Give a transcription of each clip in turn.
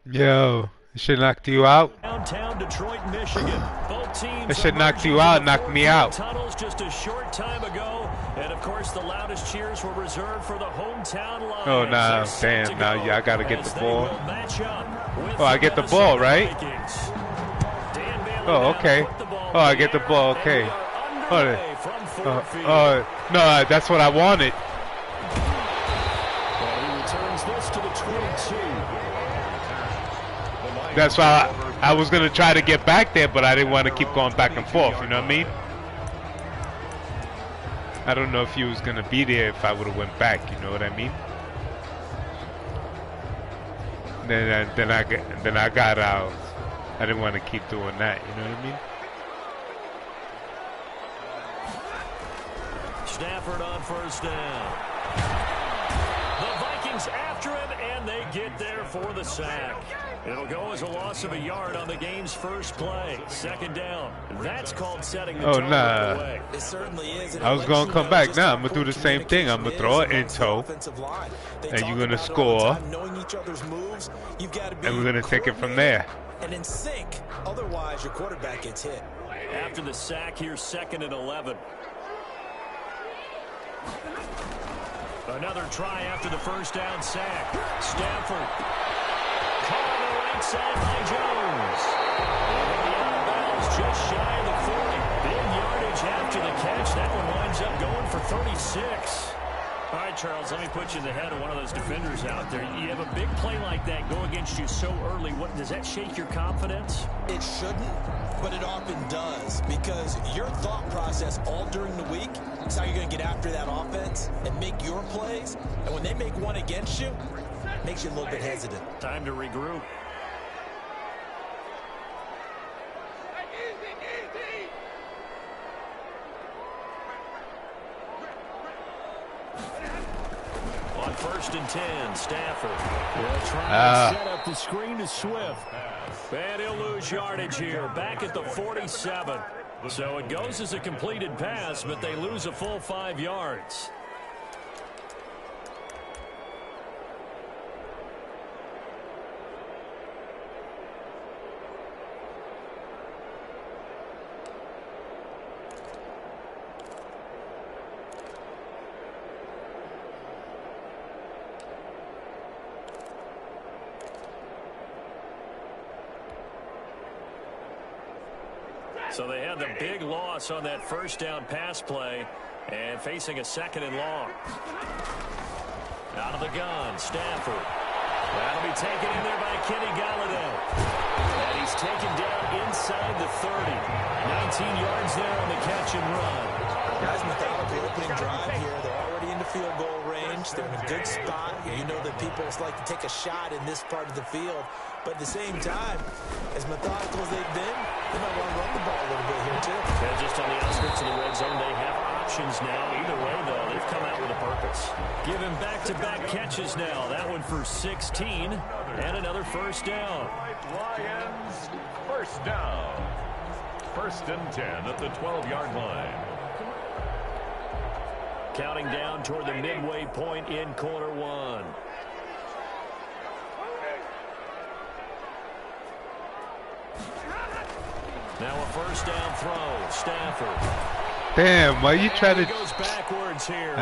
Yo, it should knock you out. Downtown Detroit, Michigan. Both teams It should knock you out, knock me out. Tunnels just a short time ago, and of course the loudest cheers were reserved for the hometown Lions. Oh nah, damn, now yeah, I gotta get the ball. Oh, I get the ball, right? Oh, okay. Oh, I get the ball, okay. No, that's what I wanted. That's why I was gonna try to get back there, but I didn't want to keep going back and forth. You know what I mean? I don't know if he was gonna be there if I would have went back. You know what I mean? Then I got out. I didn't want to keep doing that. You know what I mean? Stafford on first down. The Vikings after him, and they get there for the sack. It'll go as a loss of a yard on the game's first play. Second down. That's called setting the tone right away. It certainly is. I was going to come back. Now I'm going to do the same thing. I'm going to throw it in toe. And you're going to score. And we're going to take it from there. And in sync. Otherwise, your quarterback gets hit. After the sack, here's 2nd and 11. Another try after the first down sack. Stafford. Caught on the right side by Jones. Just shy of the 40. Big yardage after the catch. That one winds up going for 36. All right, Charles, let me put you in the head of one of those defenders out there. You have a big play like that go against you so early. What does that shake your confidence? It shouldn't, but it often does, because your thought process all during the week is how you're going to get after that offense and make your plays. And when they make one against you, it makes you a little bit hesitant. Time to regroup. On 1st and 10, Stafford will try to set up the screen to Swift. And he'll lose yardage here, back at the 47. So it goes as a completed pass, but they lose a full 5 yards. So they had the big loss on that first down pass play and facing a 2nd and long. Out of the gun, Stafford. That'll be taken in there by Kenny Galladay. And he's taken down inside the 30. 19 yards there on the catch and run. Guys, methodical opening drive here. They're already in the field goal range. They're in a good spot. You know that people like to take a shot in this part of the field. But at the same time, as methodical as they've been, they might want to run the ball a little bit here, too. Yeah, just on the outskirts of the red zone, they have options now. Either way, though, they've come out with a purpose. Given back-to-back catches now. That one for 16, and another first down. Lions, first down. 1st and 10 at the 12-yard line. Counting down toward the midway point in quarter one. Now a first down throw. Stafford. Damn, why you try to goes backwards here.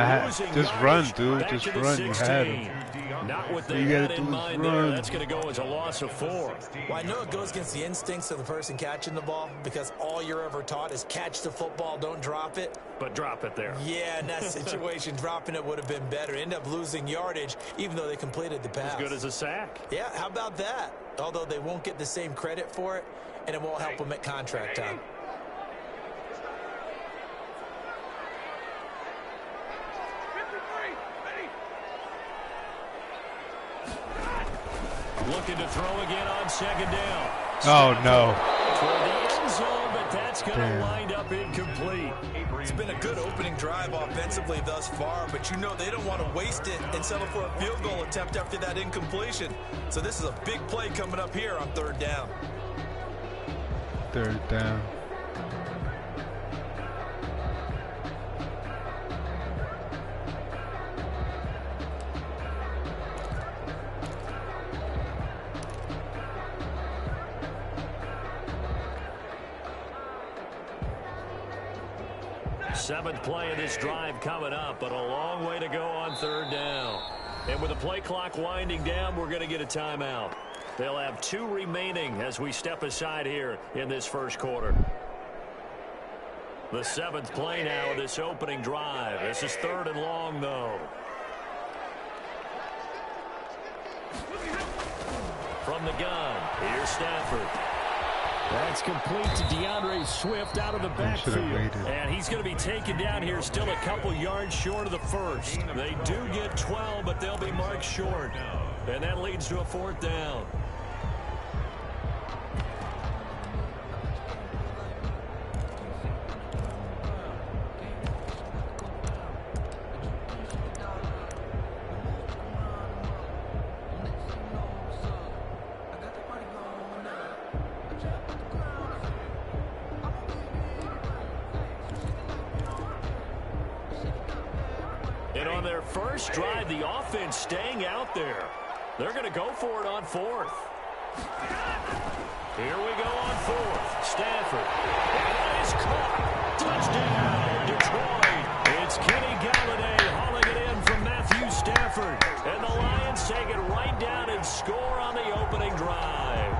just run, dude. Just run. You had him. Not what they had in mind there. That's going to go as a loss of 4. Well, I know it goes against the instincts of the person catching the ball, because all you're ever taught is catch the football, don't drop it. But drop it there. Yeah, in that situation, dropping it would have been better. End up losing yardage, even though they completed the pass. As good as a sack. Yeah, how about that? Although they won't get the same credit for it, and it won't help them at contract time. Looking to throw again on 2nd down. Oh, no. Toward the end zone, but that's going to wind up incomplete. It's been a good opening drive offensively thus far, but you know they don't want to waste it and settle for a field goal attempt after that incompletion. So this is a big play coming up here on 3rd down. 3rd down. Seventh play of this drive coming up, but a long way to go on third down. And with the play clock winding down, we're going to get a timeout. They'll have 2 remaining as we step aside here in this first quarter. The 7th play now of this opening drive. This is 3rd and long, though. From the gun, here's Stafford. That's complete to DeAndre Swift out of the backfield. And he's going to be taken down here still a couple yards short of the first. They do get 12, but they'll be marked short. And that leads to a 4th down. And on their first drive, the offense staying out there. They're going to go for it on 4th. Here we go on 4th. Stafford. And that is caught. Touchdown, Detroit. It's Kenny Galladay hauling it in from Matthew Stafford. And the Lions take it right down and score on the opening drive.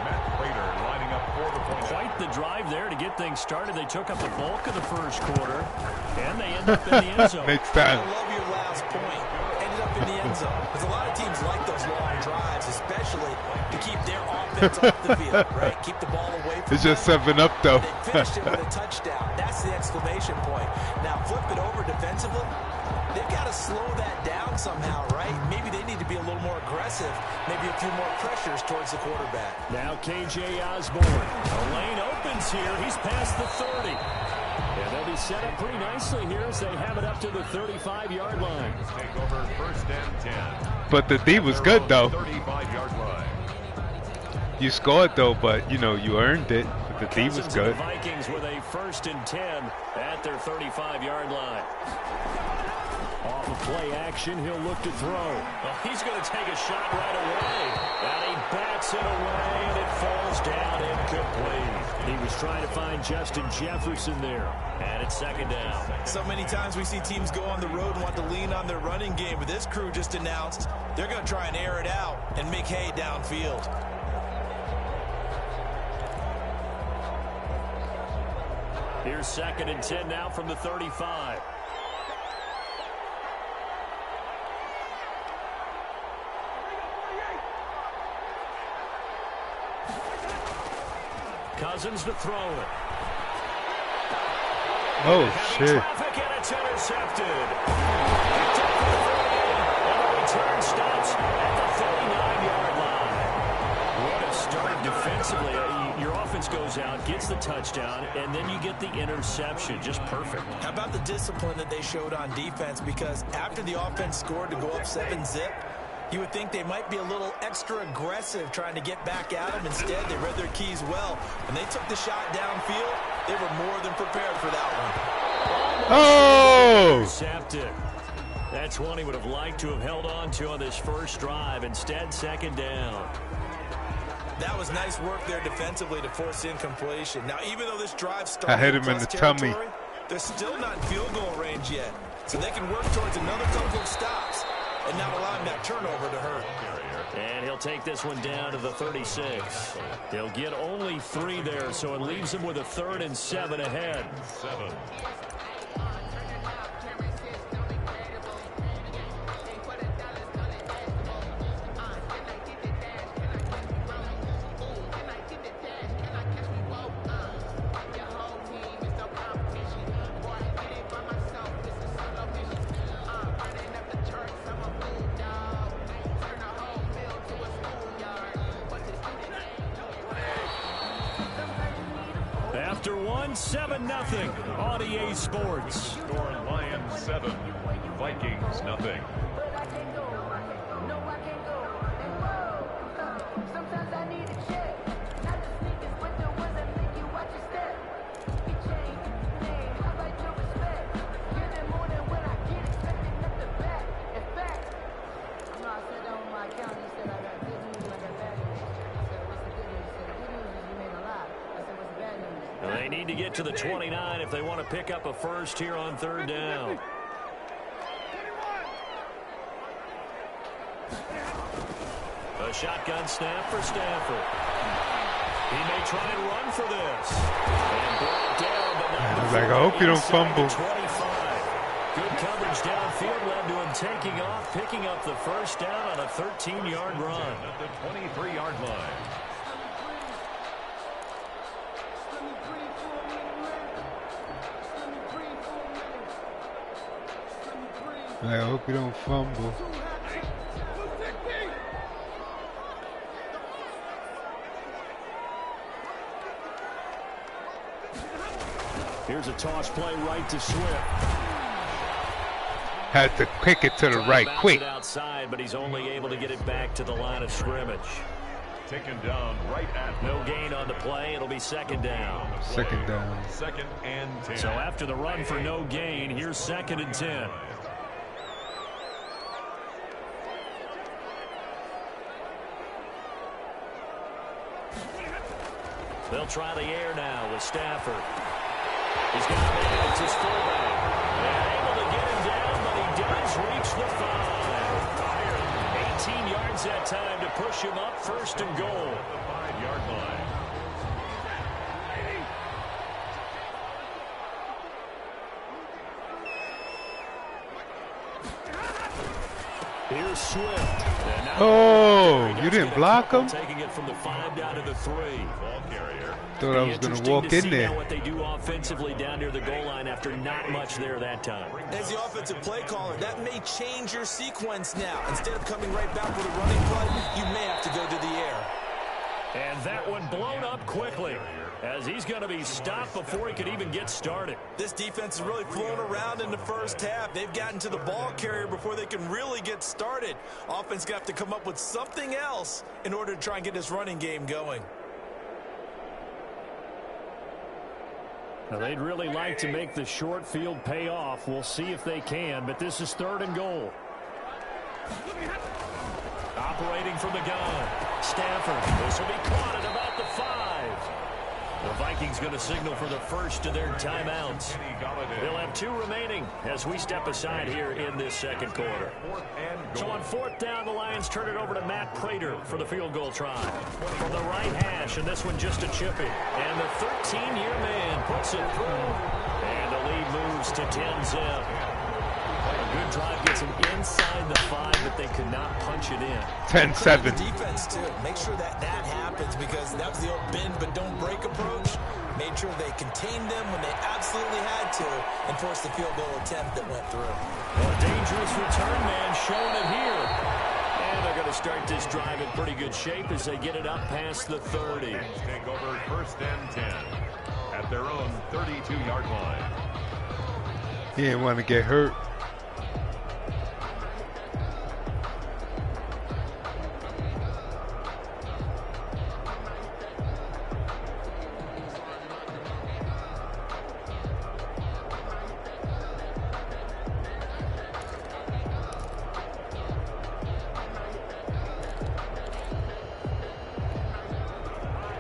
Matt Prater lining up for the point. Quite the drive there to get things started. They took up the bulk of the first quarter, and they end up in the end zone. Makes sense. I love your last point. Ended up in the end zone. Because a lot of teams like those long drives, especially to keep their offense off the field, right? Keep the ball away from It's just 7 up, though. They finished it with a touchdown. That's the exclamation point. Now, flip it over defensively. They've got to slow that down somehow, right? Maybe they need to be a little more aggressive. Maybe a few more pressures towards the quarterback. Now K.J. Osborne. A lane opens here. He's past the 30. And they'll be set up pretty nicely here as they have it up to the 35-yard line. Take over 1st and 10. But the D was good, though. 35-yard line. You scored, though, but, you know, you earned it. But the D was Cousins good. and the Vikings with a 1st and 10 at their 35-yard line. Off of play action, he'll look to throw. Well, he's going to take a shot right away. And he bats it away, and it falls down incomplete. He was trying to find Justin Jefferson there. And it's 2nd down. So many times we see teams go on the road and want to lean on their running game, but this crew just announced they're going to try and air it out and make hay downfield. Here's 2nd and 10 now from the 35. Cousins to throw it. Oh, Heavy shit. traffic, and it's intercepted. Picked up for the 38, and the return stops at the 39-yard line. What a start defensively. Your offense goes out, gets the touchdown, and then you get the interception. Just perfect. How about the discipline that they showed on defense? Because after the offense scored to go up 7-zip, you would think they might be a little extra aggressive trying to get back at them. Instead, they read their keys well. When they took the shot downfield, they were more than prepared for that one. Oh! Intercepted. That's one he would have liked to have held on to on this first drive. Instead, 2nd down. That was nice work there defensively to force incompletion. Now, even though this drive started I hit him in the tummy. they're still not in field goal range yet. So they can work towards another couple of stops and not allowing that turnover to hurt. And he'll take this one down to the 36. They'll get only 3 there, so it leaves him with a 3rd and 7 ahead. 7. After 7-0 on EA Sports. Score Lions 7, Vikings nothing. need to get to the 29 if they want to pick up a first here on third down. A shotgun snap for Stafford. He may try and run for this. And brought down, but not I was like, I hope you don't fumble. 25. Good coverage downfield led to him taking off, picking up the first down on a 13-yard run. At the 23-yard line. I hope you don't fumble. Here's a toss play right to Swift. Had to kick it to the right quick. Outside, but he's only able to get it back to the line of scrimmage. Taken down right at no gain on the play. It'll be second down. Second down. Second and 10. So after the run for no gain, here's second and 10. They'll try the air now with Stafford. He's got a man. It's his fullback. They're able to get him down, but he does reach the 5. 18 yards that time to push him up first and goal. The 5-yard line. Here's Swift. Oh, you didn't block him? Taking it from the 5 down to the 3. Ball carrier. Thought I was going to walk in there. What they do offensively down near the goal line after not much there that time. As the offensive play caller, that may change your sequence now. Instead of coming right back with a running play, you may have to go to the air. And that one blown up quickly, as he's going to be stopped before he could even get started. This defense has really flown around in the first half. They've gotten to the ball carrier before they can really get started. Offense got to come up with something else in order to try and get this running game going. Now, they'd really like to make the short field pay off. We'll see if they can, but this is third and goal. Operating from the gun. Stafford. This will be caught at about the 5. The Vikings going to signal for the first of their timeouts. They'll have 2 remaining as we step aside here in this second quarter. So on fourth down, the Lions turn it over to Matt Prater for the field goal try. From the right hash, and this one just a chipping. And the 13-year man puts it through. And the lead moves to 10-zip. A good drive gets him inside the 5, but they could not punch it in. 10-7. Defense, too. Make sure that happens, because that was the old bend but don't break approach. Made sure they contained them when they absolutely had to and forced the field goal attempt that went through. Well, a dangerous return man showing it here. And they're going to start this drive in pretty good shape as they get it up past the 30. Take over first and 10 at their own 32-yard line. He didn't want to get hurt.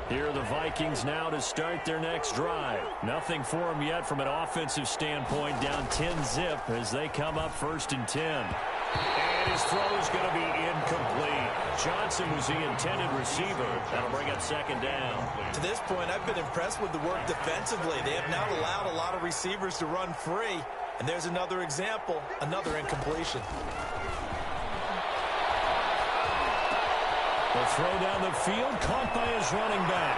Here are the Vikings now to start their next drive. Nothing for them yet from an offensive standpoint, down 10-zip as they come up first and 10. And his throw is going to be incomplete. Johnson was the intended receiver. That'll bring up second down. To this point, I've been impressed with the work defensively. They have not allowed a lot of receivers to run free. And there's another example, another incompletion. The throw down the field, caught by his running back.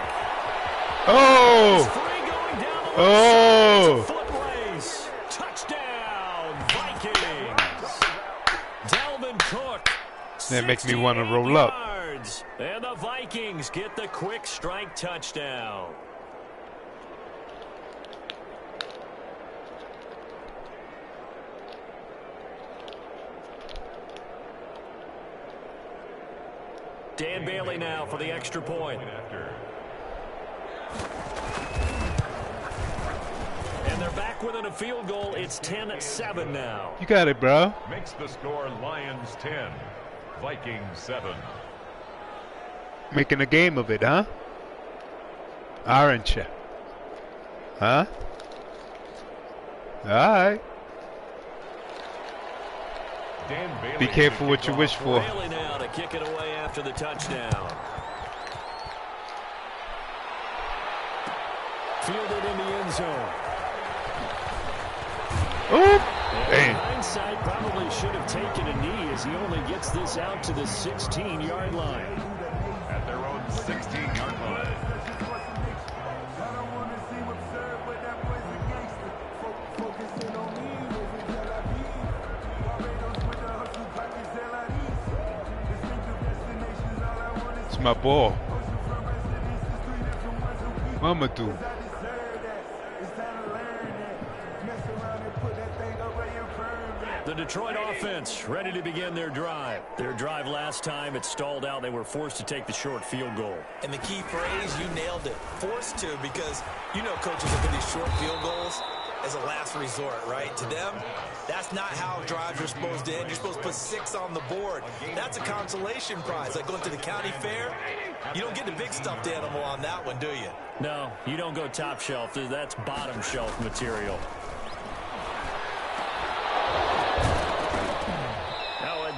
Oh! Going down the Oh! foot race. Touchdown, Vikings. Dalvin Cook. That makes me want to roll up. Yards. And the Vikings get the quick strike touchdown. Dan Bailey now for the extra point. And they're back within a field goal. It's 10-7 now. You got it, bro. Makes the score Lions 10, Vikings 7. Making a game of it, huh? Aren't you? Huh? Alright. Be careful what you wish for. Bailey now to kick it away after the touchdown. Fielded in the end zone. Oop! In hindsight, probably should have taken a knee as he only gets this out to the 16-yard line. At their own 16-yard line. It's my ball. Mamadou. The Detroit offense ready to begin their drive. Their drive last time, it stalled out. They were forced to take the short field goal. And the key phrase, you nailed it. Forced to, because you know coaches look at these short field goals as a last resort, right? To them, that's not how drives are supposed to end. You're supposed to put 6 on the board. That's a consolation prize. Like going to the county fair, you don't get the big stuffed animal on that one, do you? No, you don't go top shelf. That's bottom shelf material.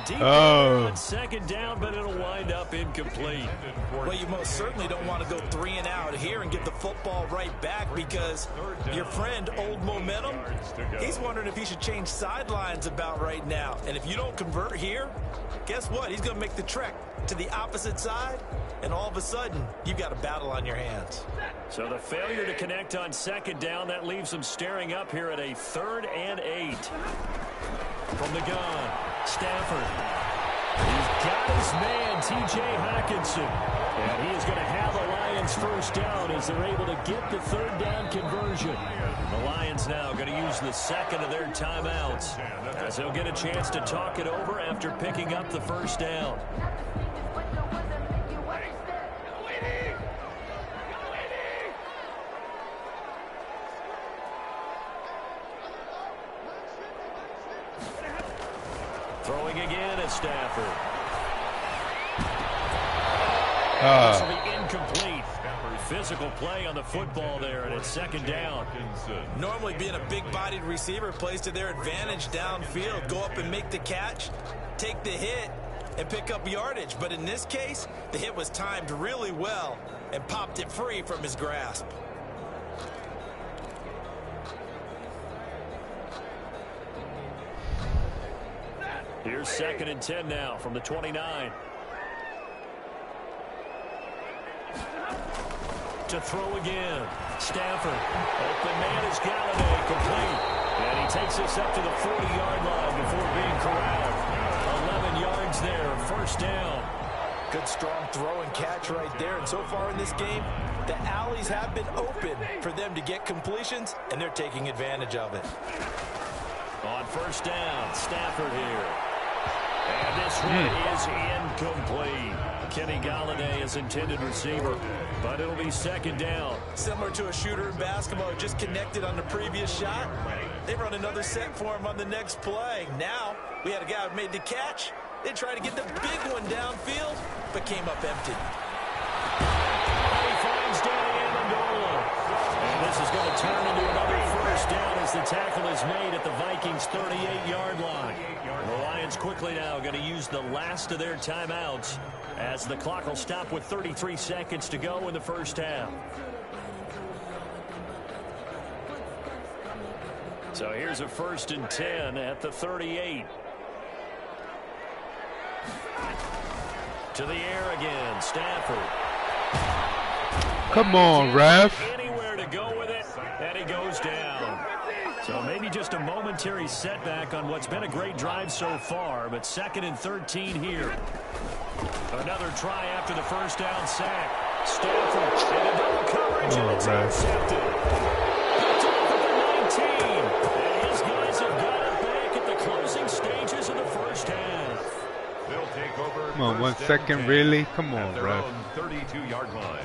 Deep on second down, but it'll wind up incomplete. Well, you most certainly don't want to go 3 and out here and get the football right back, because your friend, Old Momentum, he's wondering if he should change sidelines about right now. And if you don't convert here, guess what? He's going to make the trek to the opposite side, and all of a sudden, you've got a battle on your hands. So the failure to connect on second down, that leaves them staring up here at a 3rd and 8. From the gun, Stafford. He's got his man, T.J. Hawkinson. And he is going to have the Lions first down as they're able to get the 3rd down conversion. The Lions now going to use the second of their timeouts as they'll get a chance to talk it over after picking up the first down. Throwing again at Stafford. This will be incomplete. Physical play on the football there, and it's 2nd down. Normally being a big-bodied receiver plays to their advantage downfield. Go up and make the catch, take the hit, and pick up yardage. But in this case, the hit was timed really well and popped it free from his grasp. Here's 2nd and 10 now from the 29. To throw again. Stafford. Open man is Galladay, complete. And he takes us up to the 40-yard line before being corralled. 11 yards there, 1st down. Good strong throw and catch right there. And so far in this game, the alleys have been open for them to get completions, and they're taking advantage of it. On 1st down, Stafford here. And this one is incomplete. Kenny Galladay is intended receiver, but it'll be 2nd down. Similar to a shooter in basketball who just connected on the previous shot. They run another set for him on the next play. Now, we had a guy who made the catch. They tried to get the big one downfield, but came up empty. And he finds Danny Amendola. And this is going to turn into another 1st down as the tackle is made at the Vikings' 38-yard line. The Lions quickly now going to use the last of their timeouts as the clock will stop with 33 seconds to go in the 1st half. So here's a 1st and 10 at the 38. To the air again, Stafford. Come on, ref. Anywhere to go with it, and he goes down. So maybe just a momentary setback on what's been a great drive so far, but 2nd and 13 here. Another try after the 1st down sack. Stafford in a double coverage, and it's intercepted. Picked off at the 19. And his guys have got it back at the closing stages of the 1st half. They'll take over. Come on, 1 second, really? Come on, ref. 32-yard line.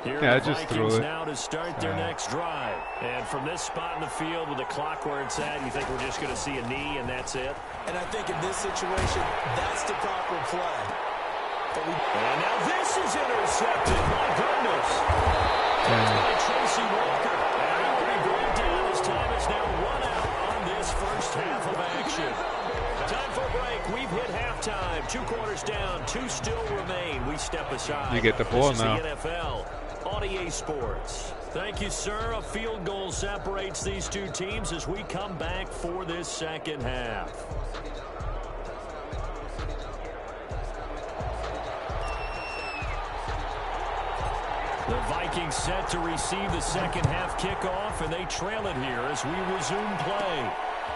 Here just throw it. Now to start their next drive. And from this spot in the field with the clock where it's at, you think we're just going to see a knee and that's it? And I think in this situation, that's the proper play. And now this is intercepted. My goodness. That's by Tracy Walker. And he will be brought down as time is now run out on this first half of action. Time for a break. We've hit halftime. 2 quarters down. 2 still remain. We step aside. You get the ball now. This is the NFL on EA Sports. Thank you, sir. A field goal separates these 2 teams as we come back for this second half. The Vikings set to receive the second half kickoff, and they trail it here as we resume play.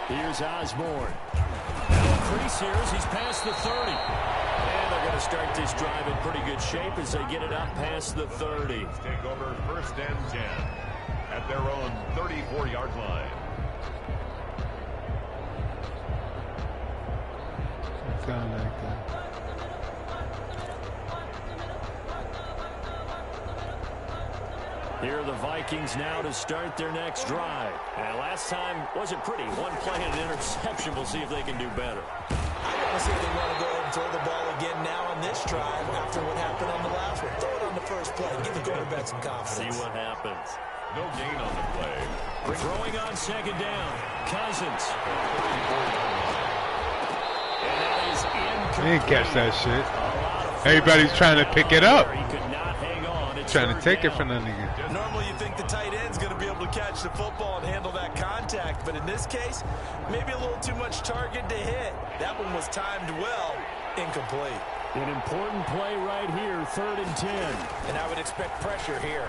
Here's Osborne. Now increase here as he's past the 30. And they're going to start this drive in pretty good shape as they get it up past the 30. Take over 1st and 10 at their own 34-yard line. Sound like that. Here are the Vikings now to start their next drive. And last time wasn't pretty. 1 play and an interception. We'll see if they can do better. I want to see if they want to go ahead and throw the ball again now on this drive after what happened on the last one. Throw it on the first play. Give the quarterback some confidence. See what happens. No gain on the play. Throwing on second down. Cousins. And that is incomplete. He didn't catch that shit. Everybody's trying to pick it up. He could not hang on. It's Trying to take it down. from the nigga. Normally you think the tight end's going to be able to catch the football and handle that contact, but in this case, maybe a little too much target to hit. That one was timed well. Incomplete. An important play right here, 3rd and 10. And I would expect pressure here.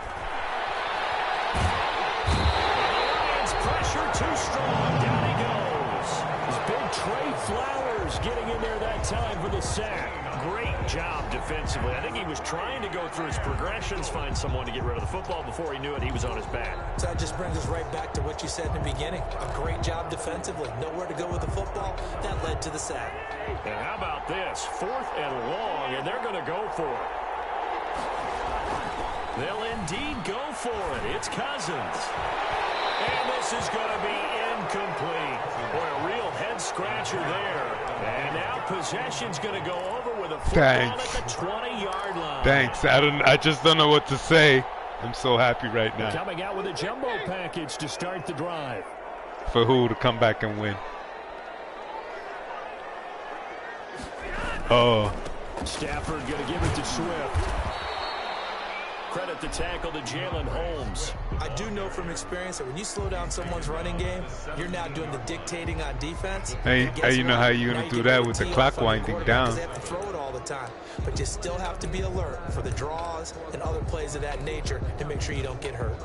Lions pressure too strong. Down he goes. This big Trey Flowers getting in there that time for the sack. Great job defensively. I think he was trying to go through his progressions, find someone to get rid of the football. Before he knew it, he was on his back. So that just brings us right back to what you said in the beginning. A great job defensively. Nowhere to go with the football. That led to the sack. And how about this? 4th and long, and they're going to go for it. They'll indeed go for it. It's Cousins. And this is going to be incomplete. Boy, a real head-scratcher there. And now possession's going to go over with a football at the 20-yard line. Thanks. I just don't know what to say. I'm so happy right now. Coming out with a jumbo package to start the drive. For who to come back and win? Oh. Stafford going to give it to Swift. Credit the tackle to Jalen Holmes. I do know from experience that when you slow down someone's running game, you're now doing the dictating on defense. Hey, you know how you're going to do that with the clock winding down. They have to throw it all the time. But you still have to be alert for the draws and other plays of that nature to make sure you don't get hurt.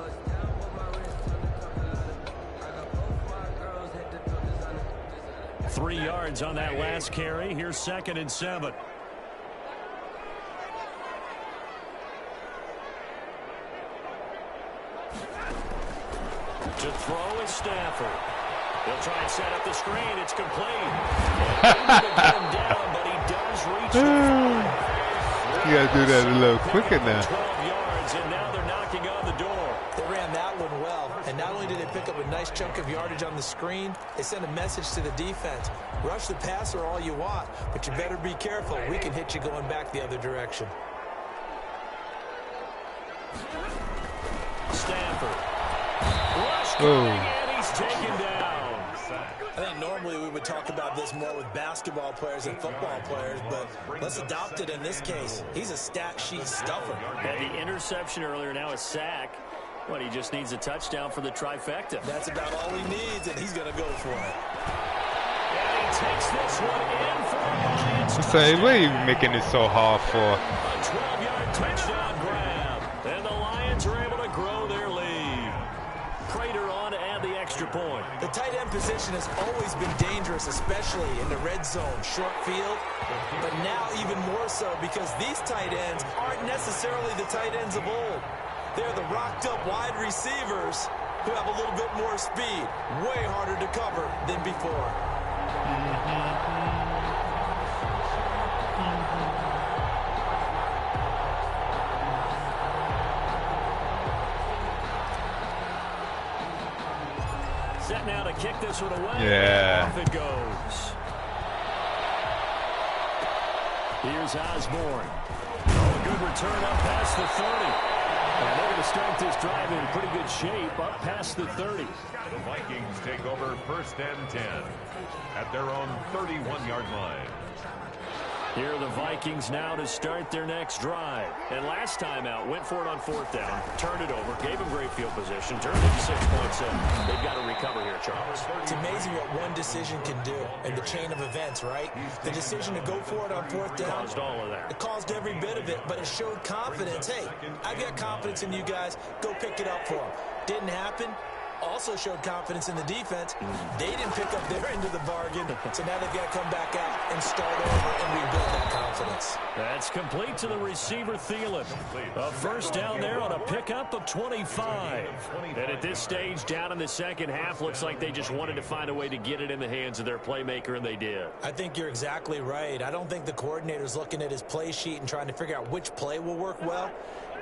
Three yards on that last carry. Here's 2nd and 7. To throw is Stafford. He'll try and set up the screen. It's complete. Able to get him down, but he does reach the 5. You got to do that a little quicker now. 12 yards, and now they're knocking on the door. They ran that one well, and not only did they pick up a nice chunk of yardage on the screen, they sent a message to the defense. Rush the passer all you want, but you better be careful. We can hit you going back the other direction. Stafford. Rush coming, and he's taken down. I think normally we would talk about this more with basketball players and football players, but let's adopt it in this case. He's a stat sheet stuffer. Had the interception earlier, now a sack. What, he just needs a touchdown for the trifecta. That's about all he needs, and he's going to go for it. And he takes this one in for a Lions. Say, what are you making it so hard for? A 12-yard touchdown grab. And the Lions are able to grow their lead. Prater on to add the extra point. The tight end position has always been dangerous, especially in the red zone, short field, but now even more so because these tight ends aren't necessarily the tight ends of old. They're the rocked-up wide receivers who have a little bit more speed, way harder to cover than before. Set now to kick this one away. Yeah. Off it goes. Here's Osborne. Oh, a good return up past the 30. And they're going to start this drive in pretty good shape up past the 30. The Vikings take over 1st and 10 at their own 31-yard line. Here are the Vikings now to start their next drive. And last time out, went for it on 4th down, turned it over, gave them great field position, turned it to 6 points in. They've got to recover here, Charles. It's amazing what one decision can do in the chain of events, right? The decision to go for it on 4th down. Caused all of that. It caused every bit of it, but it showed confidence. Hey, I've got confidence in you guys. Go pick it up for them. Didn't happen. Also showed confidence in the defense. They didn't pick up their end of the bargain, so now they've got to come back out and start over and rebuild that confidence. That's complete to the receiver, Thielen. A 1st down there on a pickup of 25. And at this stage, down in the second half, looks like they just wanted to find a way to get it in the hands of their playmaker, and they did. I think you're exactly right. I don't think the coordinator's looking at his play sheet and trying to figure out which play will work well.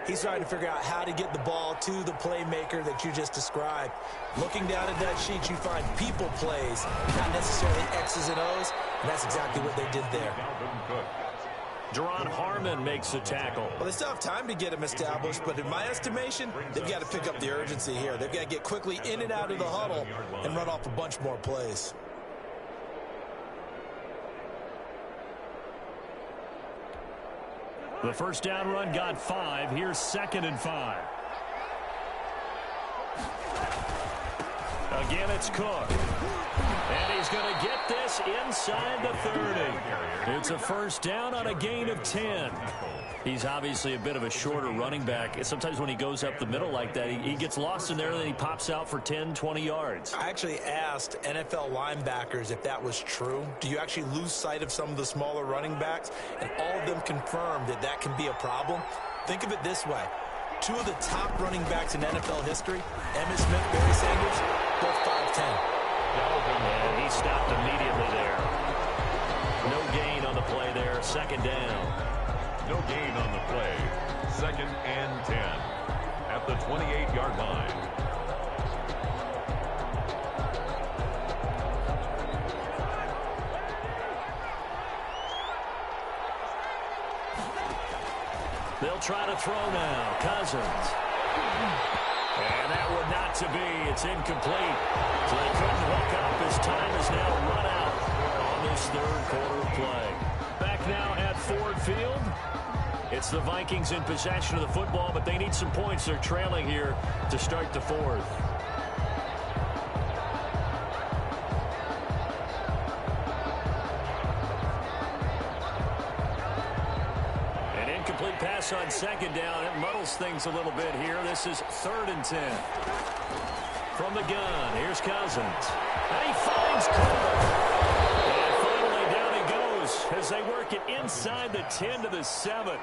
He's trying to figure out how to get the ball to the playmaker that you just described. Looking down at that sheet, you find people plays, not necessarily X's and O's, and that's exactly what they did there. Jerron Harmon makes the tackle. Well, they still have time to get him established, but in my estimation, they've got to pick up the urgency here. They've got to get quickly in and out of the huddle and run off a bunch more plays. The 1st down run got 5. Here's 2nd and 5. Again, it's Cook. And he's going to get this inside the 30. It's a 1st down on a gain of 10. He's obviously a bit of a shorter running back. Sometimes when he goes up the middle like that, he gets lost in there, and then he pops out for 10, 20 yards. I actually asked NFL linebackers if that was true. Do you actually lose sight of some of the smaller running backs? And all of them confirmed that that can be a problem. Think of it this way. 2 of the top running backs in NFL history, Emmitt Smith, Barry Sanders, both 5'10". And he stopped immediately there. No gain on the play there. 2nd down. No gain on the play. 2nd and 10 at the 28-yard line. They'll try to throw now. Cousins. And that one not to be. It's incomplete. So they couldn't hook up. His time is now run out on this 3rd quarter play. Back now at Ford Field. It's the Vikings in possession of the football, but they need some points. They're trailing here to start the 4th. An incomplete pass on 2nd down. It muddles things a little bit here. This is 3rd and 10. From the gun, here's Cousins. And he finds Cook. As they work it inside the 10 to the 7.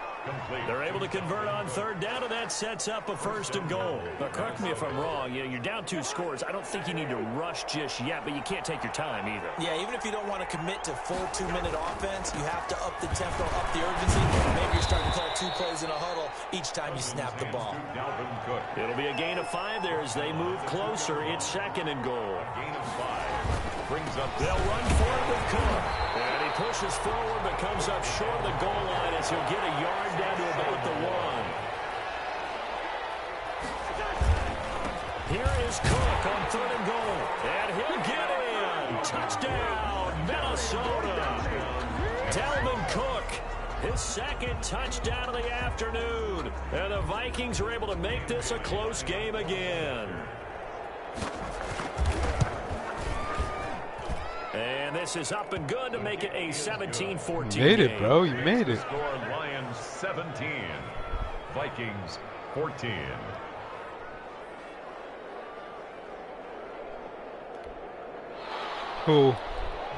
They're able to convert on 3rd down, and that sets up a 1st and goal. Now, correct me if I'm wrong. You're down 2 scores. I don't think you need to rush just yet, but you can't take your time either. Yeah, even if you don't want to commit to full 2-minute offense, you have to up the tempo, up the urgency. Maybe you're starting to call 2 plays in a huddle each time you snap the ball. It'll be a gain of 5 there as they move closer. It's 2nd and goal. Gain of 5 brings up. They'll run for it with Cook. And he pushes forward but comes up short of the goal line as he'll get a yard down to about the 1. Here is Cook on 3rd and goal. And he'll get in. Touchdown, Minnesota. Dalvin Cook, his 2nd touchdown of the afternoon. And the Vikings are able to make this a close game again. And this is up and good to make it a 17-14 game. Made it, bro. You made it. Score Lions 17, Vikings 14. Who?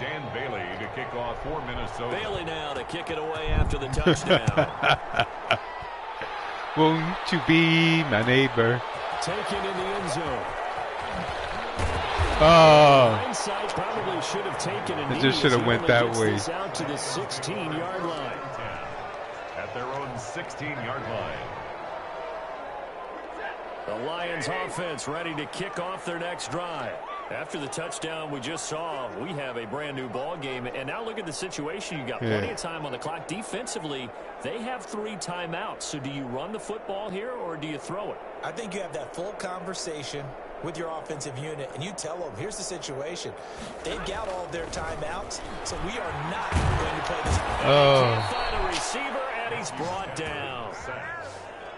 Dan Bailey to kick off for Minnesota. Bailey now to kick it away after the touchdown. Won't you be my neighbor? Taken in the end zone. Oh. Hindsight probably should have taken it. It just should have went that way. Out to the 16-yard line. At their own 16-yard line. The Lions offense ready to kick off their next drive. After the touchdown we just saw, we have a brand new ball game. And now look at the situation. You got plenty of time on the clock. Defensively, they have 3 timeouts. So do you run the football here or do you throw it? I think you have that full conversation with your offensive unit, and you tell them, here's the situation. They've got all of their timeouts, so we are not going to play this. Can't find a receiver, and he's brought down.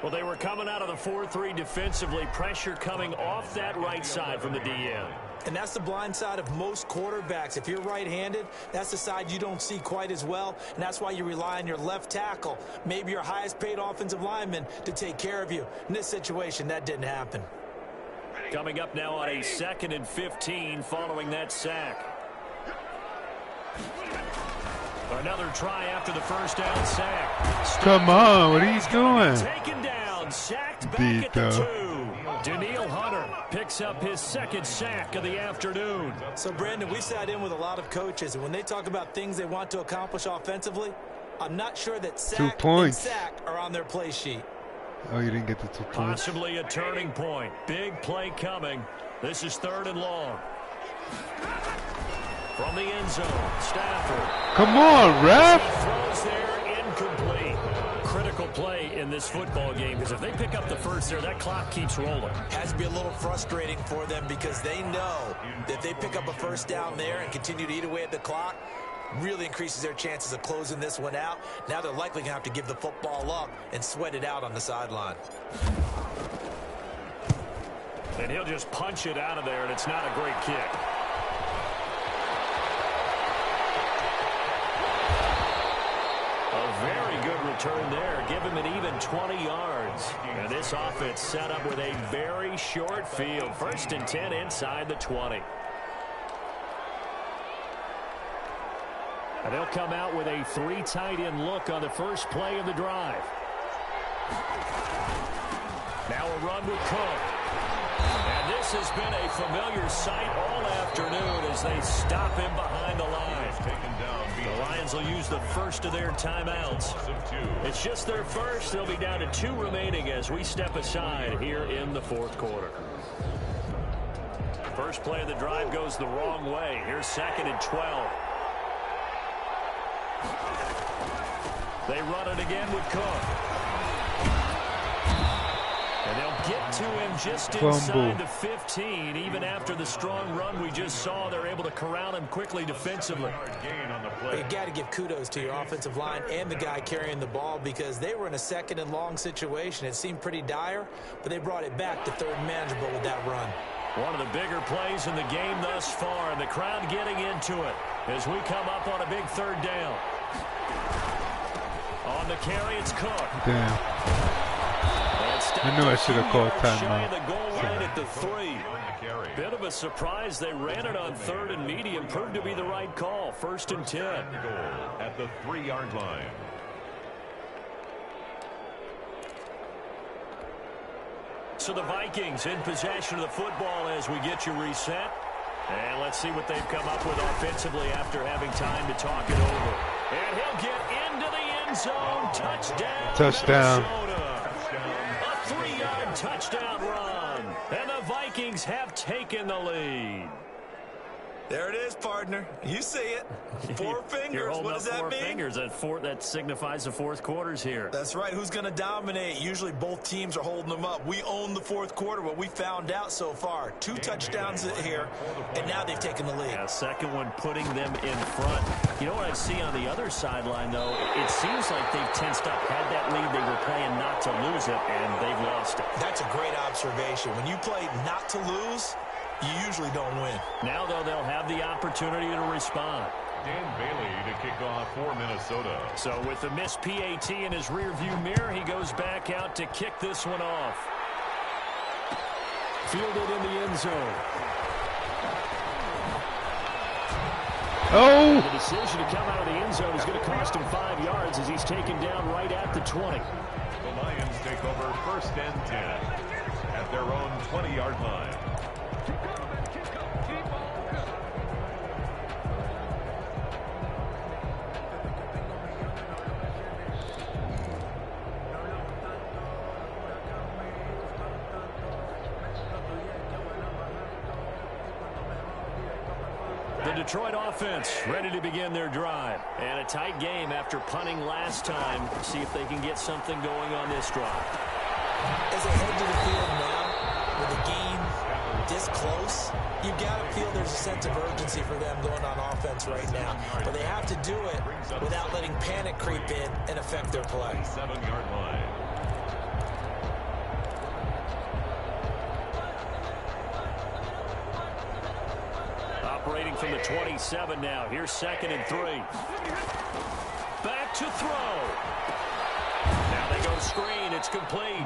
Well, they were coming out of the 4-3 defensively. Pressure coming off that right side from the DN. And that's the blind side of most quarterbacks. If you're right-handed, that's the side you don't see quite as well, and that's why you rely on your left tackle, maybe your highest-paid offensive lineman, to take care of you. In this situation, that didn't happen. Coming up now on a 2nd and 15 following that sack. Another try after the first down sack. Come on, what are you doing? Taken down, sacked back at the 2. Daniil Hunter picks up his 2nd sack of the afternoon. So, Brandon, we sat in with a lot of coaches, and when they talk about things they want to accomplish offensively, I'm not sure that sack and sack are on their play sheet. Oh, you didn't get the 2 points. Possibly a turning point. Big play coming. This is 3rd and long. From the end zone, Stafford. Come on, ref. He throws there, incomplete. Critical play in this football game, because if they pick up the first there, that clock keeps rolling. Has to be a little frustrating for them because they know that if they pick up a first down there and continue to eat away at the clock, really increases their chances of closing this one out. Now they're likely going to have to give the football up and sweat it out on the sideline. And he'll just punch it out of there, and it's not a great kick. A very good return there. Give him an even 20 yards. And this offense set up with a very short field. 1st and 10 inside the 20. And they'll come out with a 3 tight end look on the first play of the drive. Now a run with Cook. And this has been a familiar sight all afternoon as they stop him behind the line. The Lions will use the first of their timeouts. It's just their first. They'll be down to 2 remaining as we step aside here in the 4th quarter. First play of the drive goes the wrong way. Here's 2nd and 12. They run it again with Cook. And they'll get to him just inside the 15. Even after the strong run we just saw, they're able to corral him quickly defensively. You got to give kudos to your offensive line and the guy carrying the ball because they were in a 2nd and long situation. It seemed pretty dire, but they brought it back to 3rd manageable with that run. One of the bigger plays in the game thus far, and the crowd getting into it as we come up on a big 3rd down. On the carry, it's Cook. Damn. I knew I should have called timeout. The goal line at the 3. Bit of a surprise. They ran it on 3rd and medium. Proved to be the right call. 1st and 10. Goal at the 3-yard line. So the Vikings in possession of the football as we get you reset. And let's see what they've come up with offensively after having time to talk it over. And he'll get into the end zone. Touchdown. Touchdown. A 3-yard touchdown run. And the Vikings have taken the lead. There it is, partner. You see it. 4 fingers. What does that mean? 4 fingers. That signifies the 4th quarter's here. That's right. Who's going to dominate? Usually both teams are holding them up. We own the 4th quarter, what we found out so far. 2 touchdowns here, and now they've taken the lead. Yeah, 2nd one putting them in front. You know what I see on the other sideline, though? It seems like they've tensed up. Had that lead, they were playing not to lose it, and they've lost it. That's a great observation. When you play not to lose, you usually don't win. Now, though, they'll have the opportunity to respond. Dan Bailey to kick off for Minnesota. So with the missed PAT in his rearview mirror, he goes back out to kick this one off. Fielded in the end zone. Oh! The decision to come out of the end zone is going to cost him 5 yards as he's taken down right at the 20. The Lions take over 1st and 10 at their own 20-yard line. The Detroit offense ready to begin their drive. And a tight game after punting last time. See if they can get something going on this drive. As they head to the field now, with the game this close, you've got to feel there's a sense of urgency for them going on offense right now. But they have to do it without letting panic creep in and affect their play. 7-yard line. Operating from the 27 now. Here's 2nd and 3. Back to throw. Now they go screen. It's complete.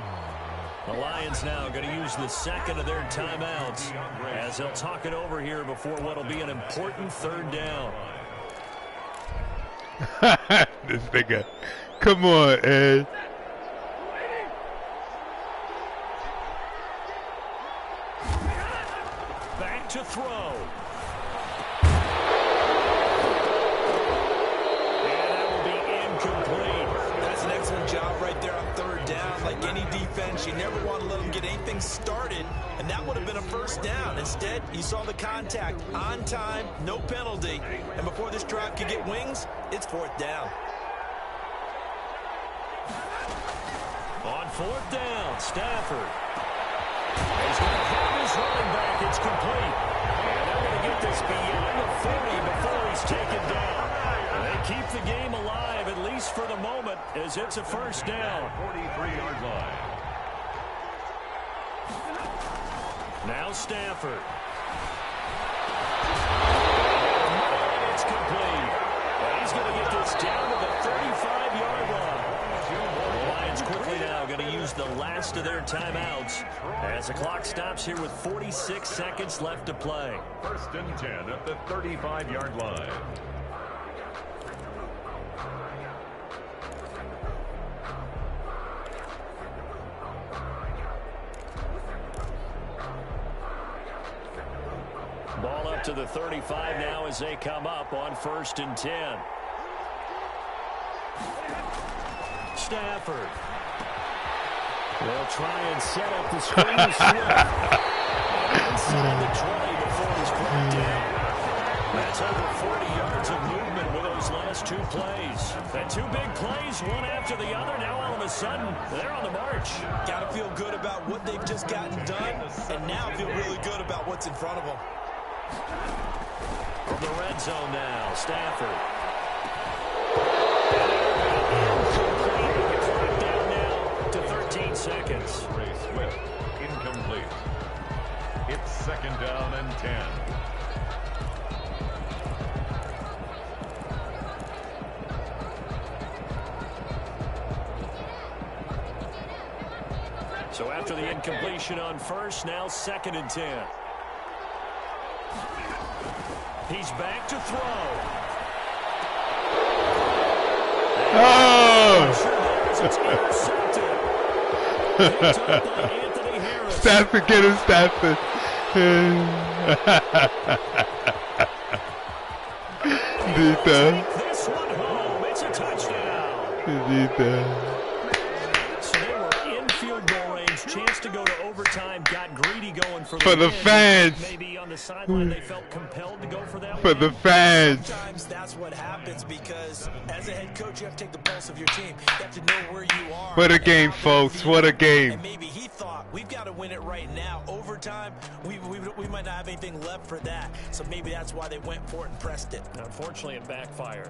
The Lions now going to use the 2nd of their timeouts as they'll talk it over here before what will be an important 3rd down. This nigga. Come on, Ed. Back to throw. Job right there on 3rd down. Like any defense, you never want to let them get anything started, and that would have been a 1st down. Instead, you saw the contact on time, no penalty, and before this drive could get wings, it's 4th down. On 4th down, Stafford. He's going to have his running back. It's complete. And they're going to get this beyond the 40 before he's taken down. They keep the game alive, at least for the moment, as it's a 1st down. 43-yard line. Now Stafford. It's complete. And he's going to get this down to the 35-yard line. The Lions quickly now going to use the last of their timeouts as the clock stops here with 46 seconds left to play. 1st and 10 at the 35-yard line. Ball up to the 35 now as they come up on 1st and 10. Stafford. They'll try and set up the screen to Swift. Inside the 20 before he's brought down. That's over 40 yards of movement with those last 2 plays. And 2 big plays, one after the other. Now all of a sudden, they're on the march. Got to feel good about what they've just gotten done, and now feel really good about what's in front of them. From the red zone now, Stafford. Clock down now to 13 seconds. Ray Swift, incomplete. It's 2nd down and 10. So after the incompletion on 1st, now 2nd and 10. He's back to throw. Oh! It's intercepted. Picked up by Anthony Harris. Stafford, get him, Stafford. Take this one home. It's a touchdown. So they were in field goal range. Chance to go to overtime. Got greedy going for the fans. Maybe on the sideline they felt compelled to go for that. For the fans. Sometimes that's what happens because as a head coach, you have to take the pulse of your team. You have to know where you are. What a game, folks. What a game. And maybe he thought, we've got to win it right now. Overtime, we might not have anything left for that. So maybe that's why they went for it and pressed it. Unfortunately, it backfired.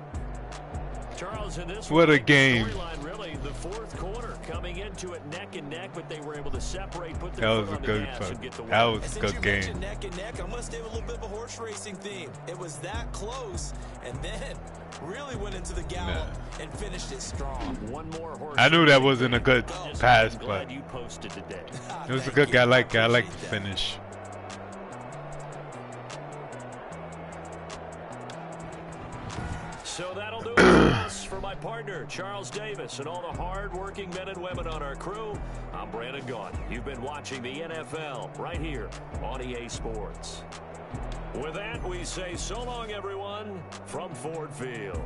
Charles, in this what a game. Storyline, really, the 4th quarter coming into it neck and neck, but they were able to separate, put That was a good fight. That was a good game. Neck and neck, I'm going to stay with a little bit of a horse racing theme. It was that close, and then really went into the gallop and finished it strong. One more horse. I knew that wasn't a good pass, glad but you posted today. it was a good guy. I like the finish. So that'll do it for my partner, Charles Davis, and all the hard-working men and women on our crew. I'm Brandon Gaughan. You've been watching the NFL right here on EA Sports. With that, we say so long, everyone, from Ford Field.